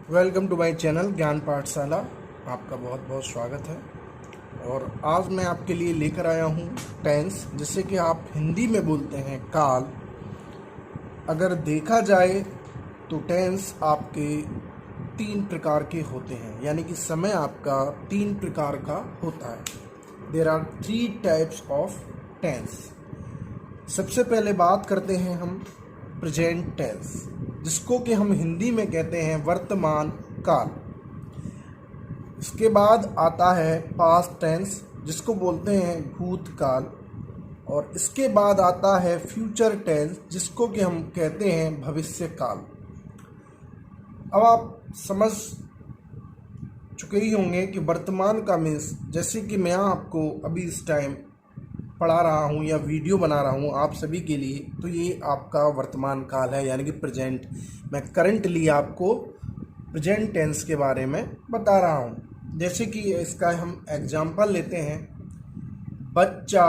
Welcome to my channel ज्ञान पाठशाला। आपका बहुत बहुत स्वागत है। और आज मैं आपके लिए लेकर आया हूँ टेंस, जिसे कि आप हिंदी में बोलते हैं काल। अगर देखा जाए तो टेंस आपके 3 प्रकार के होते हैं, यानी कि समय आपका 3 प्रकार का होता है। There are 3 types of tense. सबसे पहले बात करते हैं हम प्रेजेंट टेंस, जिसको कि हम हिंदी में कहते हैं वर्तमान काल। इसके बाद आता है पास्ट टेंस, जिसको बोलते हैं भूतकाल। और इसके बाद आता है फ्यूचर टेंस, जिसको कि हम कहते हैं भविष्य काल। अब आप समझ चुके ही होंगे कि वर्तमान का मीन्स, जैसे कि मैं आपको अभी इस टाइम पढ़ा रहा हूँ या वीडियो बना रहा हूँ आप सभी के लिए, तो ये आपका वर्तमान काल है, यानी कि प्रेजेंट। मैं करंटली आपको प्रेजेंट टेंस के बारे में बता रहा हूँ। जैसे कि इसका हम एग्जाम्पल लेते हैं, बच्चा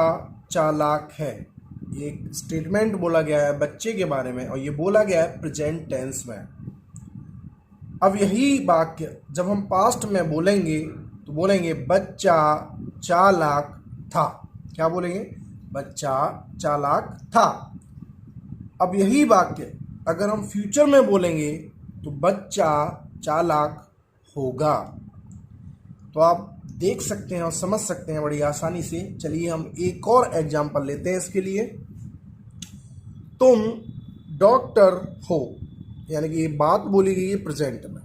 चालाक है। ये एक स्टेटमेंट बोला गया है बच्चे के बारे में, और ये बोला गया है प्रेजेंट टेंस में। अब यही वाक्य जब हम पास्ट में बोलेंगे तो बोलेंगे बच्चा चालाक था। क्या बोलेंगे? बच्चा चालाक था। अब यही वाक्य अगर हम फ्यूचर में बोलेंगे तो बच्चा चालाक होगा। तो आप देख सकते हैं और समझ सकते हैं बड़ी आसानी से। चलिए हम एक और एग्जांपल लेते हैं इसके लिए। तुम डॉक्टर हो, यानी कि ये बात बोली गई है प्रेजेंट में।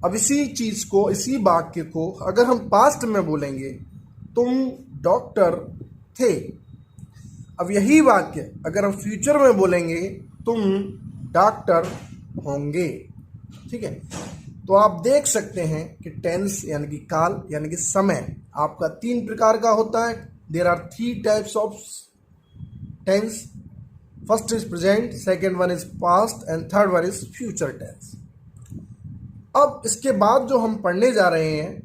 अब इसी चीज़ को, इसी वाक्य को अगर हम पास्ट में बोलेंगे, तुम डॉक्टर थे। अब यही वाक्य अगर हम फ्यूचर में बोलेंगे, तुम डॉक्टर होंगे। ठीक है, तो आप देख सकते हैं कि टेंस यानी कि काल यानी कि समय आपका 3 प्रकार का होता है। There are 3 types of tense. First is present, second one is past and third one is future tense. अब इसके बाद जो हम पढ़ने जा रहे हैं,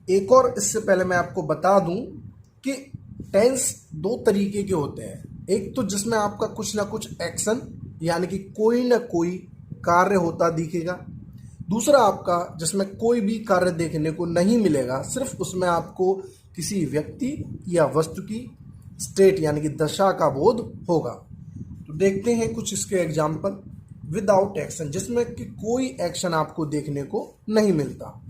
एक और इससे पहले मैं आपको बता दूं कि टेंस 2 तरीके के होते हैं। एक तो जिसमें आपका कुछ ना कुछ एक्शन, यानी कि कोई ना कोई कार्य होता दिखेगा। दूसरा आपका जिसमें कोई भी कार्य देखने को नहीं मिलेगा, सिर्फ उसमें आपको किसी व्यक्ति या वस्तु की स्टेट यानी कि दशा का बोध होगा। तो देखते हैं कुछ इसके एग्जाम्पल विदाउट एक्शन, जिसमें कि कोई एक्शन आपको देखने को नहीं मिलता।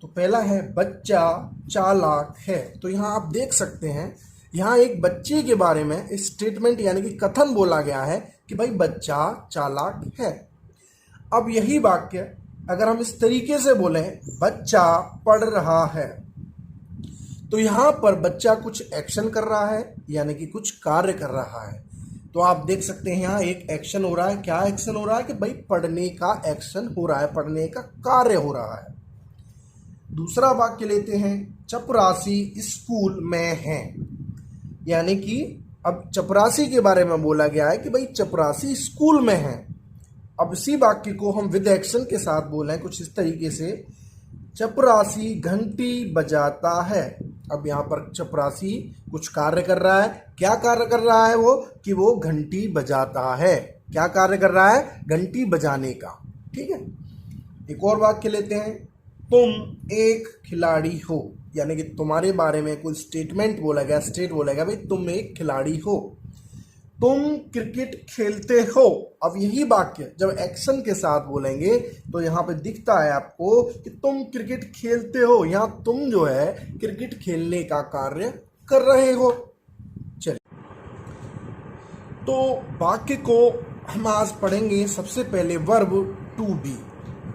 तो पहला है बच्चा चालाक है। तो यहाँ आप देख सकते हैं, यहाँ एक बच्चे के बारे में एक स्टेटमेंट यानी कि कथन बोला गया है कि भाई बच्चा चालाक है। अब यही वाक्य अगर हम इस तरीके से बोलें, बच्चा पढ़ रहा है, तो यहाँ पर बच्चा कुछ एक्शन कर रहा है, यानी कि कुछ कार्य कर रहा है। तो आप देख सकते हैं यहाँ एक एक्शन हो रहा है। क्या एक्शन हो रहा है? कि भाई पढ़ने का एक्शन हो रहा है, पढ़ने का कार्य हो रहा है। दूसरा वाक्य लेते हैं, चपरासी स्कूल में है, यानी कि अब चपरासी के बारे में बोला गया है कि भाई चपरासी स्कूल में है। अब इसी वाक्य को हम विद एक्शन के साथ बोलें कुछ इस तरीके से, चपरासी घंटी बजाता है। अब यहाँ पर चपरासी कुछ कार्य कर रहा है। क्या कार्य कर रहा है? वो कि वो घंटी बजाता है। क्या कार्य कर रहा है? घंटी बजाने का। ठीक है, एक और वाक्य लेते हैं, तुम एक खिलाड़ी हो, यानी कि तुम्हारे बारे में कोई स्टेटमेंट बोला गया, स्टेट बोला गया भाई तुम एक खिलाड़ी हो। तुम क्रिकेट खेलते हो। अब यही वाक्य जब एक्शन के साथ बोलेंगे तो यहाँ पे दिखता है आपको कि तुम क्रिकेट खेलते हो। यहाँ तुम जो है क्रिकेट खेलने का कार्य कर रहे हो। चलिए, तो वाक्य को हम आज पढ़ेंगे। सबसे पहले verb to be.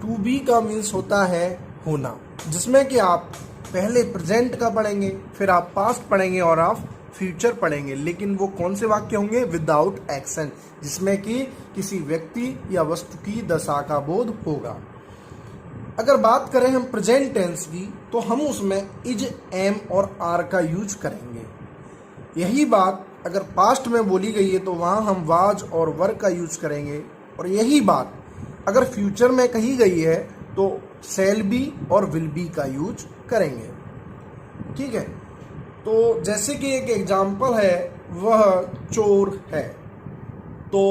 To be का मीन्स होता है होना, जिसमें कि आप पहले प्रेजेंट का पढ़ेंगे, फिर आप पास्ट पढ़ेंगे और आप फ्यूचर पढ़ेंगे। लेकिन वो कौन से वाक्य होंगे? विदाउट एक्शन, जिसमें कि किसी व्यक्ति या वस्तु की दशा का बोध होगा। अगर बात करें हम प्रेजेंट टेंस की, तो हम उसमें इज, एम और आर का यूज करेंगे। यही बात अगर पास्ट में बोली गई है तो वहाँ हम वाज और वर का यूज करेंगे। और यही बात अगर फ्यूचर में कही गई है तो शैल बी और विल बी का यूज करेंगे। ठीक है, तो जैसे कि एक एग्जाम्पल है, वह चोर है। तो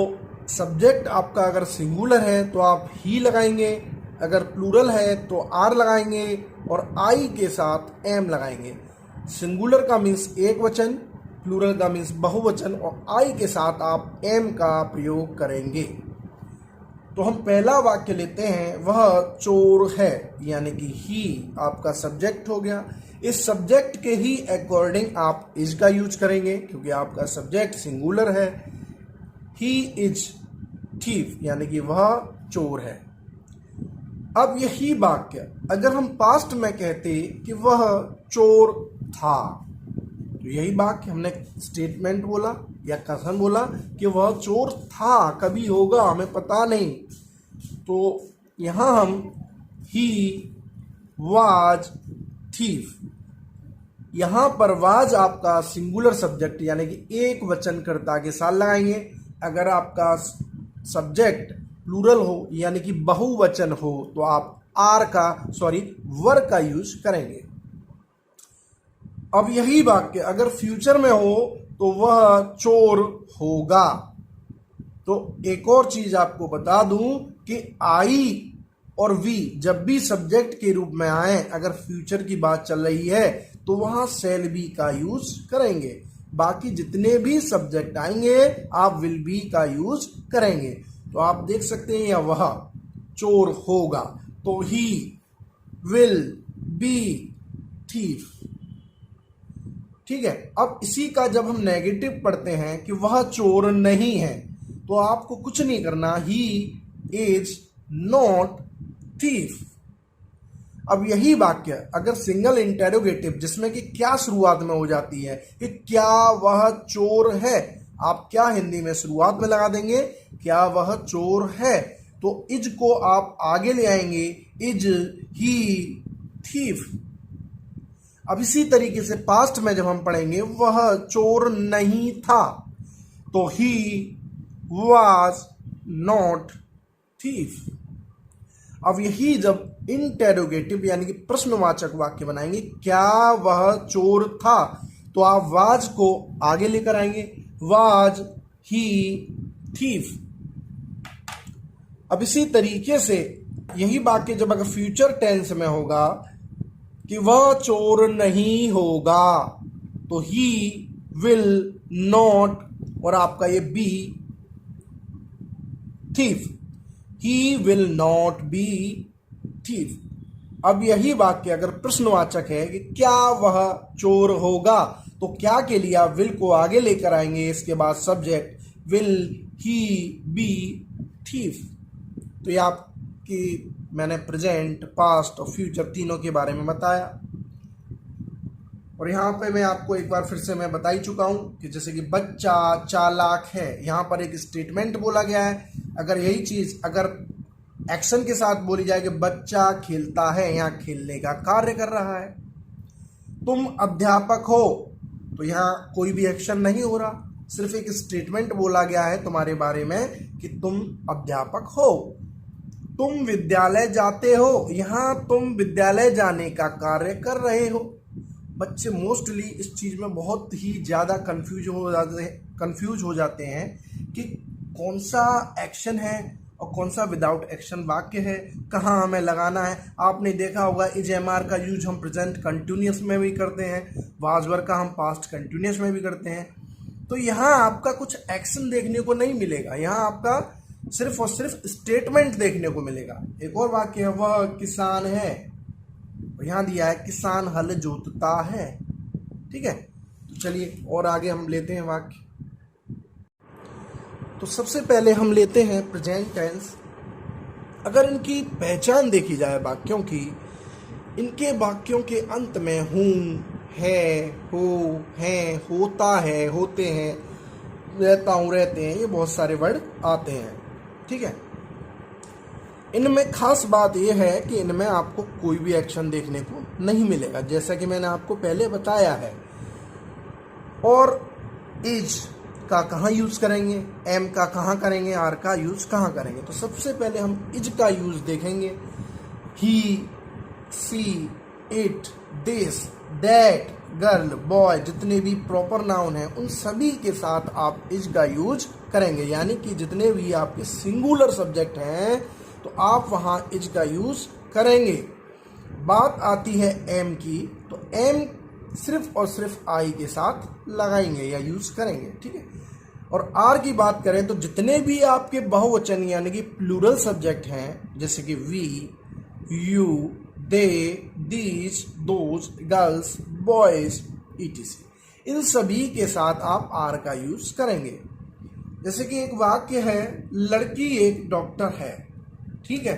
सब्जेक्ट आपका अगर सिंगुलर है तो आप ही लगाएंगे, अगर प्लूरल है तो आर लगाएंगे और आई के साथ एम लगाएंगे। सिंगुलर का मीन्स एक वचन, प्लूरल का मीन्स बहुवचन और आई के साथ आप एम का प्रयोग करेंगे। तो हम पहला वाक्य लेते हैं, वह चोर है, यानी कि ही आपका सब्जेक्ट हो गया। इस सब्जेक्ट के ही अकॉर्डिंग आप इज का यूज करेंगे क्योंकि आपका सब्जेक्ट सिंगुलर है। ही इज थीफ, यानी कि वह चोर है। अब यही वाक्य अगर हम पास्ट में कहते कि वह चोर था, तो यही वाक्य हमने स्टेटमेंट बोला या कथन बोला कि वह चोर था, कभी होगा हमें पता नहीं। तो यहां हम ही वाज थीफ, यहां पर वाज आपका सिंगुलर सब्जेक्ट यानी कि एक वचन कर्ता के साथ लगाएंगे। अगर आपका सब्जेक्ट प्लूरल हो यानी कि बहुवचन हो तो आप वर का यूज करेंगे। अब यही वाक्य अगर फ्यूचर में हो तो वह चोर होगा। तो एक और चीज आपको बता दूं कि आई और वी जब भी सब्जेक्ट के रूप में आए, अगर फ्यूचर की बात चल रही है तो वहां शैल बी का यूज करेंगे। बाकी जितने भी सब्जेक्ट आएंगे आप विल बी का यूज करेंगे। तो आप देख सकते हैं, या वह चोर होगा तो ही विल बी थीफ। ठीक है। अब इसी का जब हम नेगेटिव पढ़ते हैं कि वह चोर नहीं है, तो आपको कुछ नहीं करना, ही इज नॉट थीफ। अब यही वाक्य अगर सिंगल इंटेरोगेटिव जिसमें कि क्या शुरुआत में हो जाती है कि क्या वह चोर है, आप क्या हिंदी में शुरुआत में लगा देंगे, क्या वह चोर है, तो इज को आप आगे ले आएंगे, इज ही थीफ। अब इसी तरीके से पास्ट में जब हम पढ़ेंगे वह चोर नहीं था, तो ही वाज नॉट थीफ। अब यही जब इंटेरोगेटिव यानी कि प्रश्नवाचक वाक्य बनाएंगे, क्या वह चोर था, तो आप वाज को आगे लेकर आएंगे, वाज ही थीफ। अब इसी तरीके से यही वाक्य जब अगर फ्यूचर टेंस में होगा कि वह चोर नहीं होगा, तो ही विल नॉट और आपका ये be thief, he will not be thief. अब यही वाक्य अगर प्रश्नवाचक है कि क्या वह चोर होगा, तो क्या के लिए आप विल को आगे लेकर आएंगे, इसके बाद subject, will he be thief. तो ये आपकी मैंने प्रेजेंट, पास्ट और फ्यूचर तीनों के बारे में बताया। और यहाँ पे मैं आपको एक बार फिर से मैं बता ही चुका हूँ कि जैसे कि बच्चा चालाक है, यहाँ पर एक स्टेटमेंट बोला गया है। अगर यही चीज़ अगर एक्शन के साथ बोली जाए कि बच्चा खेलता है, यहाँ खेलने का कार्य कर रहा है। तुम अध्यापक हो, तो यहाँ कोई भी एक्शन नहीं हो रहा, सिर्फ एक स्टेटमेंट बोला गया है तुम्हारे बारे में कि तुम अध्यापक हो। तुम विद्यालय जाते हो, यहाँ तुम विद्यालय जाने का कार्य कर रहे हो। बच्चे मोस्टली इस चीज़ में बहुत ही ज़्यादा कंफ्यूज हो जाते हैं कि कौन सा एक्शन है और कौन सा विदाउट एक्शन वाक्य है, कहाँ हमें लगाना है। आपने देखा होगा इज एम आर का यूज हम प्रेजेंट कंटिन्यूस में भी करते हैं, वाज वर का हम पास्ट कंटिन्यूस में भी करते हैं। तो यहाँ आपका कुछ एक्शन देखने को नहीं मिलेगा, यहाँ आपका सिर्फ और सिर्फ स्टेटमेंट देखने को मिलेगा। एक और वाक्य है, वह किसान है, यहाँ दिया है किसान हल जोतता है। ठीक है, तो चलिए और आगे हम लेते हैं वाक्य। तो सबसे पहले हम लेते हैं प्रेजेंट टेंस। अगर इनकी पहचान देखी जाए वाक्यों की, इनके वाक्यों के अंत में हूँ, है, हो, हैं, होता है, होते हैं, रहता हूँ, रहते हैं, ये बहुत सारे वर्ड आते हैं। ठीक है, इनमें खास बात यह है कि इनमें आपको कोई भी एक्शन देखने को नहीं मिलेगा, जैसा कि मैंने आपको पहले बताया है। और इज का कहाँ यूज करेंगे, एम का कहाँ करेंगे, आर का यूज कहाँ करेंगे। तो सबसे पहले हम इज का यूज देखेंगे। He, she, it, this, that, girl, boy, जितने भी प्रॉपर नाउन हैं उन सभी के साथ आप इज का यूज करेंगे, यानी कि जितने भी आपके सिंगुलर सब्जेक्ट हैं तो आप वहाँ इज का यूज़ करेंगे। बात आती है एम की, तो एम सिर्फ और सिर्फ आई के साथ लगाएंगे या यूज़ करेंगे, ठीक है। और आर की बात करें तो जितने भी आपके बहुवचन यानी कि प्लूरल सब्जेक्ट हैं, जैसे कि we, you, they, these, those, girls, boys, ETC, इन सभी के साथ आप आर का यूज करेंगे। जैसे कि एक वाक्य है, लड़की एक डॉक्टर है, ठीक है,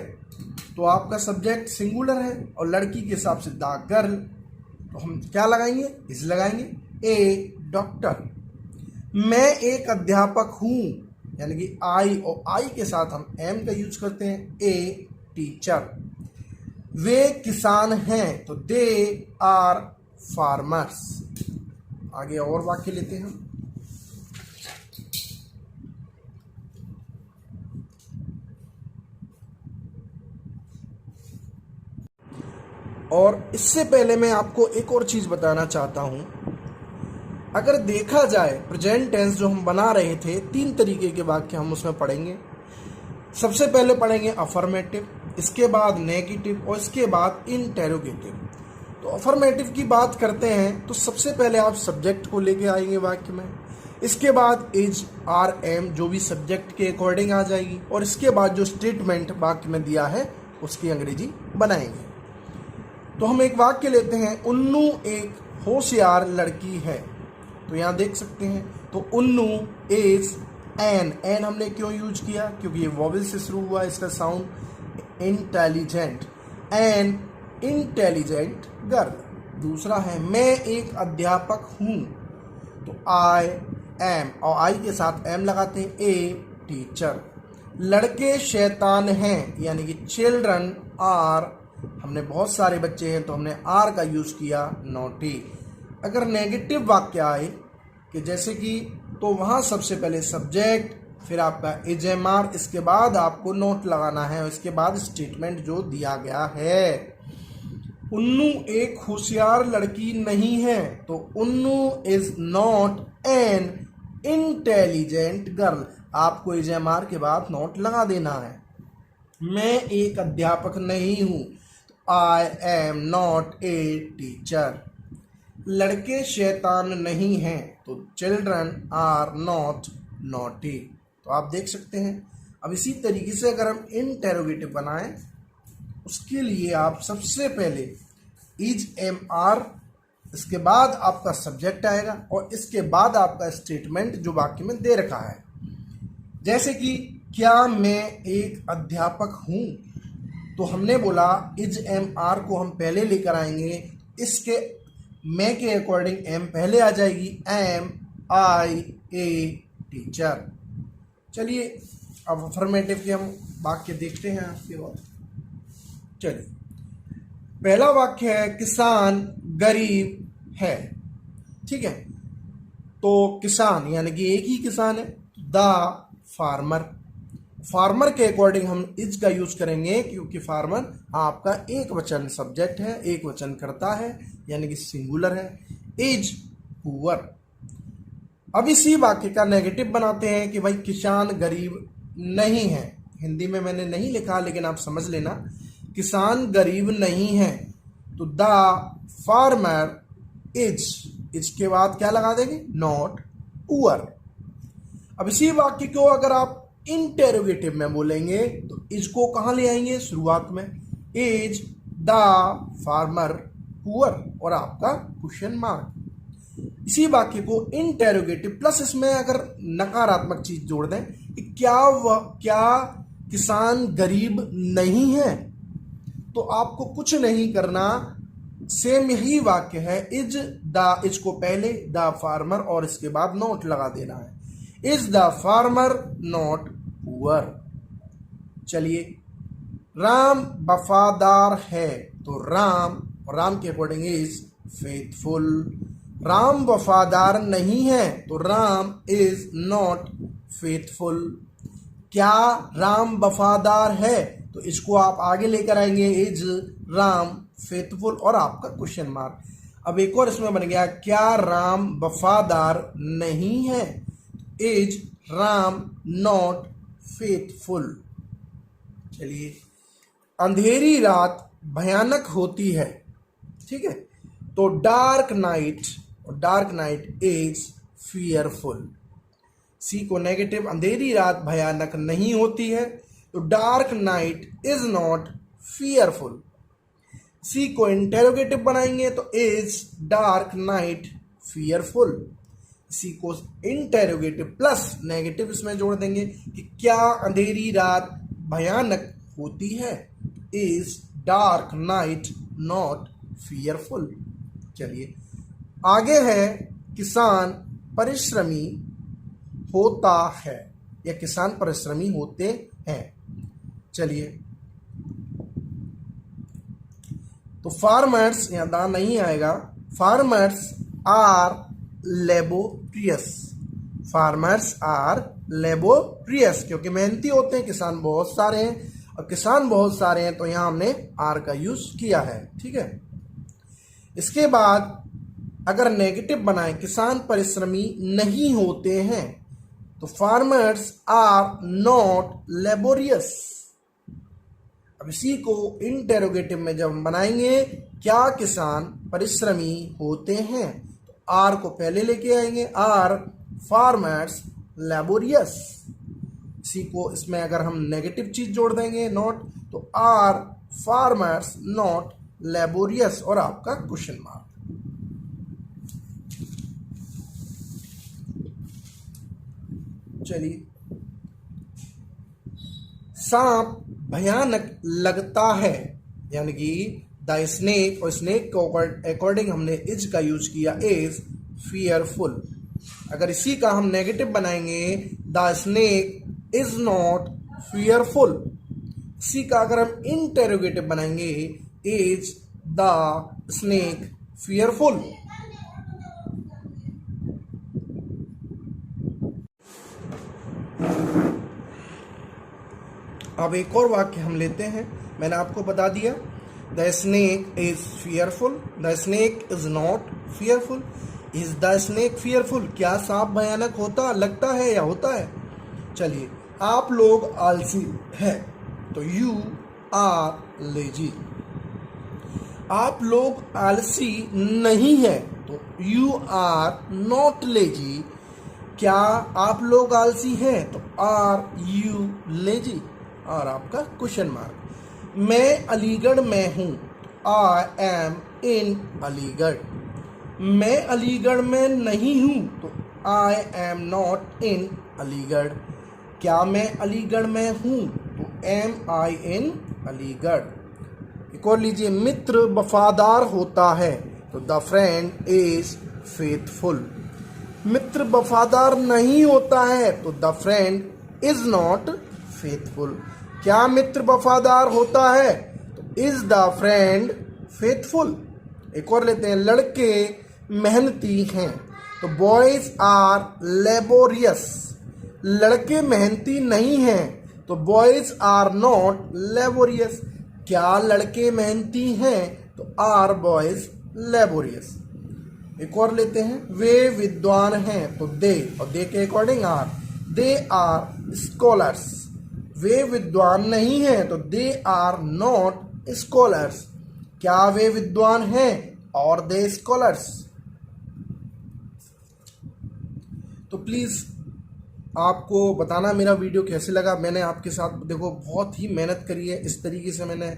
तो आपका सब्जेक्ट सिंगुलर है और लड़की के हिसाब से द गर्ल, तो हम क्या लगाएंगे, इज लगाएंगे, ए डॉक्टर। मैं एक अध्यापक हूं, यानी कि आई, और आई के साथ हम एम का यूज करते हैं, ए टीचर। वे किसान हैं, तो दे आर फार्मर्स। आगे और वाक्य लेते हैं हम। और इससे पहले मैं आपको एक और चीज बताना चाहता हूं। अगर देखा जाए प्रेजेंट टेंस जो हम बना रहे थे, 3 तरीके के वाक्य हम उसमें पढ़ेंगे। सबसे पहले पढ़ेंगे अफर्मेटिव, इसके बाद नेगेटिव और इसके बाद इंटेरोगेटिव। तो अफर्मेटिव की बात करते हैं तो सबसे पहले आप सब्जेक्ट को लेके आएंगे वाक्य में, इसके बाद इज, आर, एम जो भी सब्जेक्ट के अकॉर्डिंग आ जाएगी, और इसके बाद जो स्टेटमेंट वाक्य में दिया है उसकी अंग्रेजी बनाएंगे। तो हम एक वाक्य लेते हैं, उन्नू एक होशियार लड़की है। तो यहाँ देख सकते हैं, तो उन्नू इज एन हमने क्यों यूज किया, क्योंकि ये वॉवेल से शुरू हुआ, इसका sound intelligent, N intelligent girl. दूसरा है, मैं एक अध्यापक हूँ, तो आई एम, और आई के साथ एम लगाते हैं, ए टीचर। लड़के शैतान हैं, यानी कि चिल्ड्रन आर, हमने बहुत सारे बच्चे हैं तो हमने आर का यूज किया, नॉटी। अगर नेगेटिव वाक्य आए कि जैसे कि, तो वहाँ सबसे पहले सब्जेक्ट, फिर आपका इज एम आर, इसके बाद आपको नोट लगाना है और इसके बाद स्टेटमेंट जो दिया गया है। उन्नू एक होशियार लड़की नहीं है, तो Unnu is not an intelligent girl, आपको इज एम आर के बाद नोट लगा देना है। मैं एक अध्यापक नहीं हूँ, I am not a teacher. लड़के शैतान नहीं हैं, तो चिल्ड्रन आर नॉट नॉटी। तो आप देख सकते हैं। अब इसी तरीके से अगर हम इंटेरोगेटिव बनाएं, उसके लिए आप सबसे पहले इज एम आर, इसके बाद आपका सब्जेक्ट आएगा और इसके बाद आपका स्टेटमेंट जो वाक्य में दे रखा है। जैसे कि क्या मैं एक अध्यापक हूँ, तो हमने बोला इज एम आर को हम पहले लेकर आएंगे, इसके मैं के अकॉर्डिंग एम पहले आ जाएगी, एम आई ए टीचर। चलिए अब अफर्मेटिव के हम वाक्य देखते हैं आपके और। चलिए पहला वाक्य है, किसान गरीब है, ठीक है। तो किसान यानी कि एक ही किसान है, द फार्मर। फार्मर के अकॉर्डिंग हम इज का यूज करेंगे, क्योंकि फार्मर आपका एक वचन सब्जेक्ट है, एक वचन करता है, यानी कि सिंगुलर है। Is poor. अब इसी वाक्य का नेगेटिव बनाते हैं कि भाई किसान गरीब नहीं है। हिंदी में मैंने नहीं लिखा, लेकिन आप समझ लेना, किसान गरीब नहीं है, तो द फार्मर इज के बाद क्या लगा देंगे, नॉट पुअर। अब इसी वाक्य को अगर आप इंटेरोगेटिव में बोलेंगे तो इज को कहाँ ले आएंगे, शुरुआत में, इज द फार्मर पुअर और आपका क्वेश्चन मार्क। इसी वाक्य को इंटेरोगेटिव प्लस इसमें अगर नकारात्मक चीज जोड़ दें कि क्या किसान गरीब नहीं है, तो आपको कुछ नहीं करना, सेम यही वाक्य है, इज को पहले द फार्मर और इसके बाद नॉट लगा देना है, is the farmer not poor. चलिए राम वफादार है, तो राम के अकॉर्डिंग इज फेथफुल। राम वफादार नहीं है, तो राम इज नॉट फेथफुल। क्या राम वफादार है, तो इसको आप आगे लेकर आएंगे, इज राम फेथफुल और आपका क्वेश्चन मार्क। अब एक और इसमें बन गया, क्या राम वफादार नहीं है, इज राम नॉट फेथफुल। चलिए, अंधेरी रात भयानक होती है, ठीक है, तो डार्क नाइट इज फियरफुल। सी को नेगेटिव, अंधेरी रात भयानक नहीं होती है, तो dark night is not fearful. सी को इंटेरोगेटिव बनाएंगे तो इज डार्क नाइट फियरफुल। सी को इंटेरोगेटिव प्लस नेगेटिव इसमें जोड़ देंगे कि क्या अंधेरी रात भयानक होती है, is dark night not fearful. चलिए, आगे है किसान परिश्रमी होता है या किसान परिश्रमी होते हैं। चलिए, तो फार्मर्स यहां दा नहीं आएगा, farmers are laborious. Farmers are laborious, क्योंकि मेहनती होते हैं, किसान बहुत सारे हैं, और किसान बहुत सारे हैं तो यहां हमने आर का यूज किया है, ठीक है। इसके बाद अगर नेगेटिव बनाए, किसान परिश्रमी नहीं होते हैं, तो फार्मर्स आर नॉट लेबोरियस। अब इसी को इंटेरोगेटिव में जब हम बनाएंगे, क्या किसान परिश्रमी होते हैं, तो आर को पहले लेके आएंगे, आर फार्मर्स लेबोरियस। इसी को इसमें अगर हम नेगेटिव चीज जोड़ देंगे नॉट, तो आर फार्मर्स नॉट लेबोरियस और आपका क्वेश्चन मार्क। चलिए, सांप भयानक लगता है, यानी कि द स्नेक, और स्नेक को अकॉर्डिंग हमने इज का यूज किया, इज फियरफुल। अगर इसी का हम नेगेटिव बनाएंगे, the snake is not fearful. इसी का अगर हम इंटेरोगेटिव बनाएंगे, इज द स्नेक फियरफुल। अब एक और वाक्य हम लेते हैं, मैंने आपको बता दिया, the snake is fearful, the snake is not fearful. Is the snake fearful, क्या सांप भयानक होता लगता है या होता है। चलिए, आप लोग आलसी हैं, तो यू आर लेजी। आप लोग आलसी नहीं है, तो यू आर नॉट लेजी। क्या आप लोग आलसी हैं, तो आर यू लेजी और आपका क्वेश्चन मार्क। मैं अलीगढ़ में हूं, आई एम इन अलीगढ़। मैं अलीगढ़ में नहीं हूं, तो I am not in Aligarh. क्या मैं अलीगढ़ में हूं, तो एम आई इन अलीगढ़। एक और लीजिए, मित्र वफादार होता है, तो द फ्रेंड इज फेथफुल। मित्र वफादार नहीं होता है, तो the friend is not faithful. क्या मित्र वफादार होता है, तो इज द फ्रेंड फेथफुल। एक और लेते हैं, लड़के मेहनती हैं, तो बॉयज आर लेबोरियस। लड़के मेहनती नहीं हैं, तो बॉयज आर नॉट लेबोरियस। क्या लड़के मेहनती हैं, तो आर बॉयज लेबोरियस। एक और लेते हैं, वे विद्वान हैं, तो दे, और दे के according are, they are scholars. वे विद्वान नहीं हैं, तो दे आर नॉट स्कॉलर्स। क्या वे विद्वान हैं, और दे स्कॉलर्स। तो प्लीज आपको बताना मेरा वीडियो कैसे लगा। मैंने आपके साथ देखो बहुत ही मेहनत करी है, इस तरीके से मैंने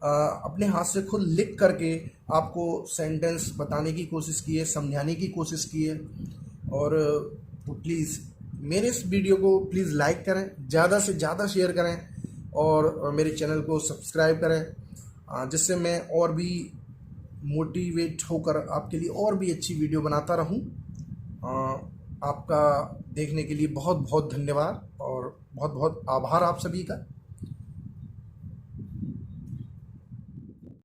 अपने हाथ से खुद लिख करके आपको सेंटेंस बताने की कोशिश की है, समझाने की कोशिश की है। और तो प्लीज़ मेरे इस वीडियो को प्लीज़ लाइक करें, ज़्यादा से ज़्यादा शेयर करें, और मेरे चैनल को सब्सक्राइब करें, जिससे मैं और भी मोटिवेट होकर आपके लिए और भी अच्छी वीडियो बनाता रहूं। आपका देखने के लिए बहुत बहुत धन्यवाद और बहुत बहुत आभार आप सभी का।